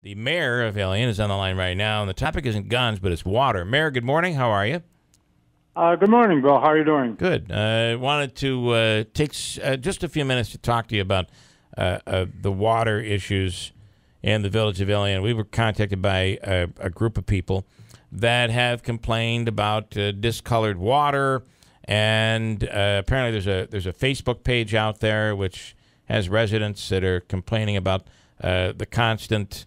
The mayor of Ilion is on the line right now, and the topic isn't guns, but it's water. Mayor, good morning. How are you? Good morning, Bill. How are you doing? Good. I wanted to take just a few minutes to talk to you about the water issues in the village of Ilion. We were contacted by a group of people that have complained about discolored water, and apparently there's a Facebook page out there which has residents that are complaining about the constant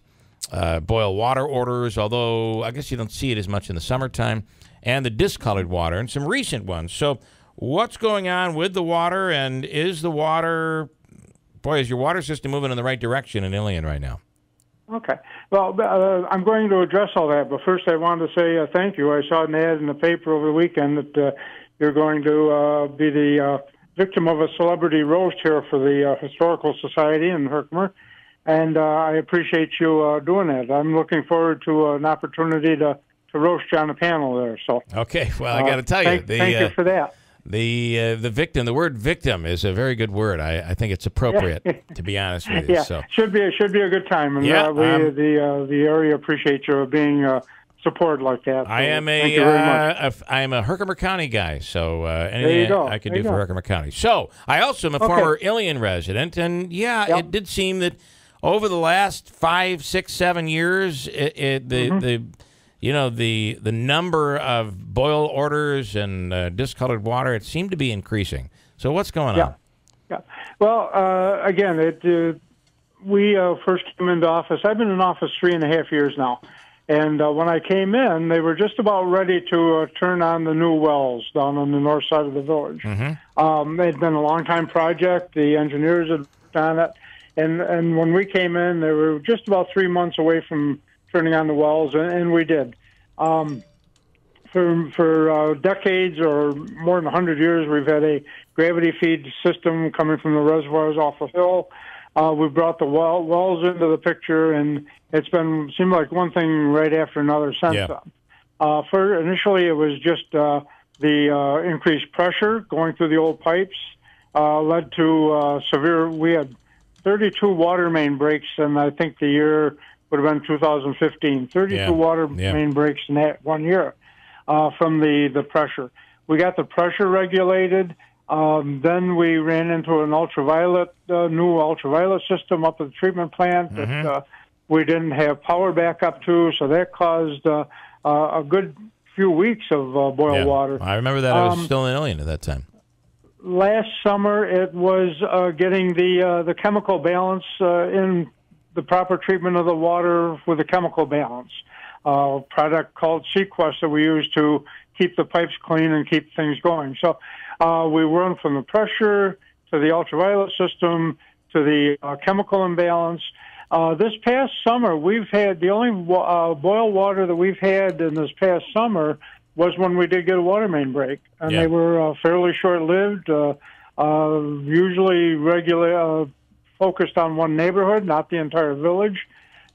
boil water orders, although I guess you don't see it as much in the summertime, and the discolored water, and some recent ones. So what's going on with the water, and is the water, boy, is your water system moving in the right direction in Ilion right now? Okay. Well, I'm going to address all that, but first I wanted to say thank you. I saw an ad in the paper over the weekend that you're going to be the victim of a celebrity roast here for the Historical Society in Herkimer, and I appreciate you doing that. I'm looking forward to an opportunity to roast you on the panel there. So okay, well, I got to tell you, thank you for that. The victim, the word victim is a very good word. I think it's appropriate, to be honest with you. Yeah, so. should be a good time, and yeah, the area appreciate you being support like that. So I am thank you very much. I am a Herkimer County guy, so there you anything go. I can do for Herkimer County. So I also am a former Ilion resident, and it did seem that over the last 5, 6, 7 years, the number of boil orders and discolored water, it seemed to be increasing. So what's going on? Yeah. Well, again, we first came into office. I've been in office 3.5 years now. And when I came in, they were just about ready to turn on the new wells down on the north side of the village. Mm-hmm. It had been a long-time project. The engineers had done it. And when we came in, they were just about 3 months away from turning on the wells, and we did. For decades or more than 100 years, we've had a gravity feed system coming from the reservoirs off the hill. We brought the wells into the picture, and it's seemed like one thing right after another since then. Initially, it was just the increased pressure going through the old pipes led to severe. We had 32 water main breaks, and I think the year would have been 2015. 32 water main breaks in that 1 year from the pressure. We got the pressure regulated. Then we ran into an new ultraviolet system up at the treatment plant that we didn't have power backup to, so that caused a good few weeks of boil water. I remember that. I was still in Ilion at that time. Last summer, it was getting the chemical balance in the proper treatment of the water with the chemical balance. A product called Sequest that we use to keep the pipes clean and keep things going. So we run from the pressure to the ultraviolet system to the chemical imbalance. This past summer, we've had the only boil water that we've had in this past summer was when we did get a water main break, and they were fairly short-lived, usually focused on one neighborhood, not the entire village.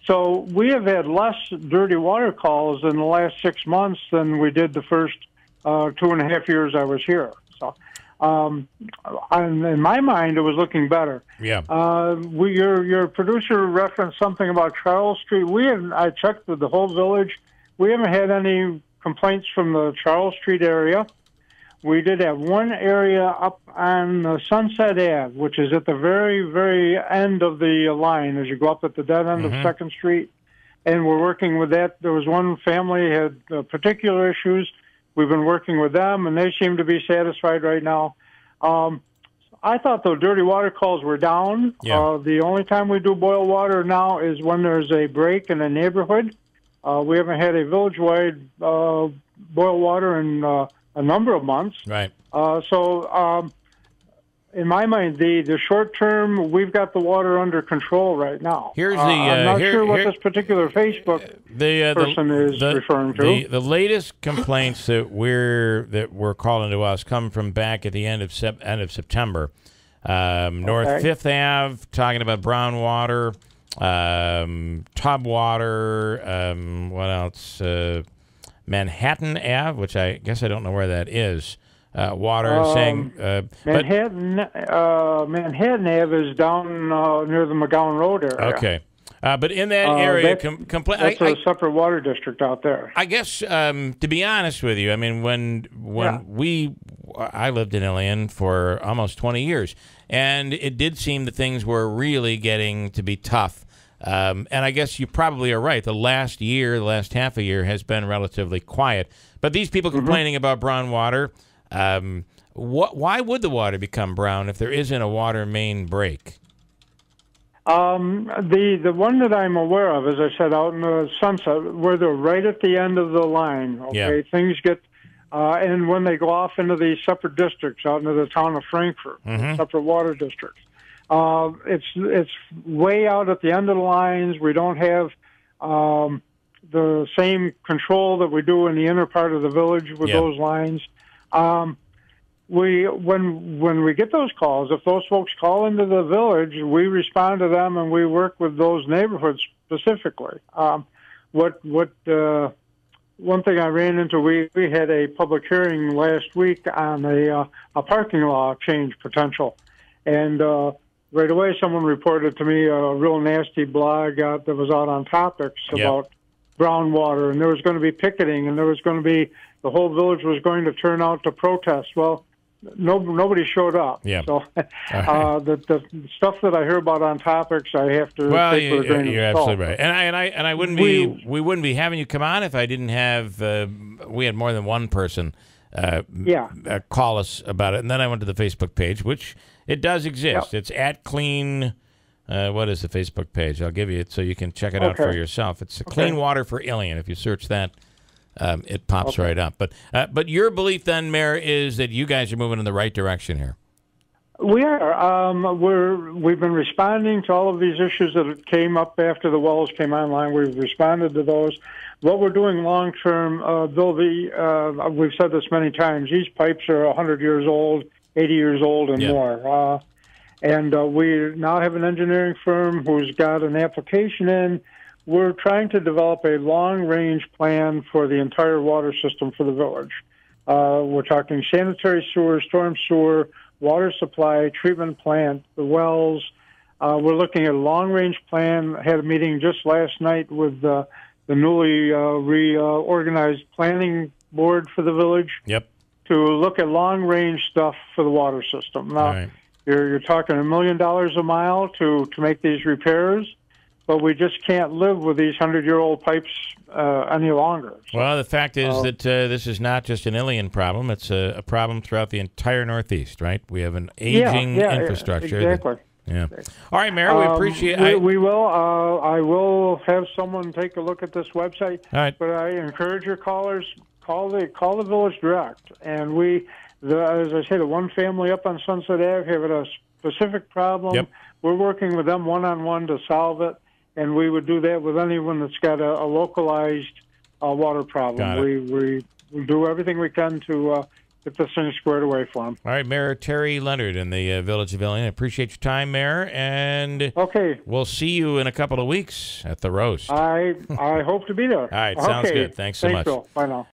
So we have had less dirty water calls in the last 6 months than we did the first 2.5 years I was here. So in my mind, it was looking better. Yeah. Your producer referenced something about Charles Street. I checked with the whole village. We haven't had any complaints from the Charles Street area. We did have one area up on Sunset Ave, which is at the very, very end of the line as you go up at the dead end of 2nd Street. And we're working with that. There was one family had particular issues. We've been working with them, and they seem to be satisfied right now. I thought the dirty water calls were down. The only time we do boil water now is when there's a break in a neighborhood. We haven't had a village-wide boil water in a number of months. Right. So in my mind, the short term, we've got the water under control right now. Here's I'm not sure what this particular Facebook person is referring to. The latest complaints that were calling to us come from back at the end of September. North Fifth Ave, talking about brown water, tub water, what else? Manhattan Ave, which I guess I don't know where that is. Water saying Manhattan Ave is down near the McGowan Road area. Okay. But in that area, that's a separate water district out there. I guess, to be honest with you, I mean, I lived in Ilion for almost 20 years, and it did seem that things were really getting to be tough. And I guess you probably are right. The last half a year has been relatively quiet. But these people complaining about brown water, why would the water become brown if there isn't a water main break? The one that I'm aware of, as I said, out in the Sunset, where they're right at the end of the line. Okay, things get, and when they go off into these separate districts, out into the town of Frankfurt, separate water districts, it's way out at the end of the lines. We don't have the same control that we do in the inner part of the village with those lines. When we get those calls, if those folks call into the village, we respond to them and we work with those neighborhoods specifically. One thing I ran into, we had a public hearing last week on a parking law change potential, and right away someone reported to me a real nasty blog that was out on Topics about brown water, and there was going to be picketing, and there was going to be, the whole village was going to turn out to protest. Well, nobody showed up. So the stuff that I hear about on Topics, I have to take with a grain of salt. You're absolutely right. And I wouldn't we wouldn't be having you come on if I didn't have we had more than one person call us about it. And then I went to the Facebook page, which it does exist. It's at Clean. What is the Facebook page? I'll give you it so you can check it out for yourself. It's Clean Water for Ilion. If you search that, it pops right up. But your belief then, Mayor, is that you guys are moving in the right direction here. We are. We've been responding to all of these issues that came up after the wells came online. We've responded to those. What we're doing long term, we've said this many times, these pipes are 100 years old, 80 years old and more. And we now have an engineering firm who's got an application in. We're trying to develop a long-range plan for the entire water system for the village. We're talking sanitary sewer, storm sewer, water supply, treatment plant, the wells. We're looking at a long-range plan. I had a meeting just last night with the newly reorganized planning board for the village to look at long-range stuff for the water system. Now, you're talking $1 million a mile to make these repairs, but we just can't live with these 100-year-old pipes any longer. So, well, the fact is that this is not just an Ilion problem. It's a problem throughout the entire Northeast, right? We have an aging infrastructure. Exactly. All right, Mayor, we appreciate it. We will. I will have someone take a look at this website. All right. But I encourage your callers, call the village direct. And as I say, the one family up on Sunset Ave have a specific problem. We're working with them one-on-one to solve it. And we would do that with anyone that's got a localized water problem. We do everything we can to get this thing squared away for them. All right, Mayor Terry Leonard in the Village of Ilion. I appreciate your time, Mayor, and we'll see you in a couple of weeks at the roast. I hope to be there. All right, sounds good. Thanks so much. Bill. Bye now.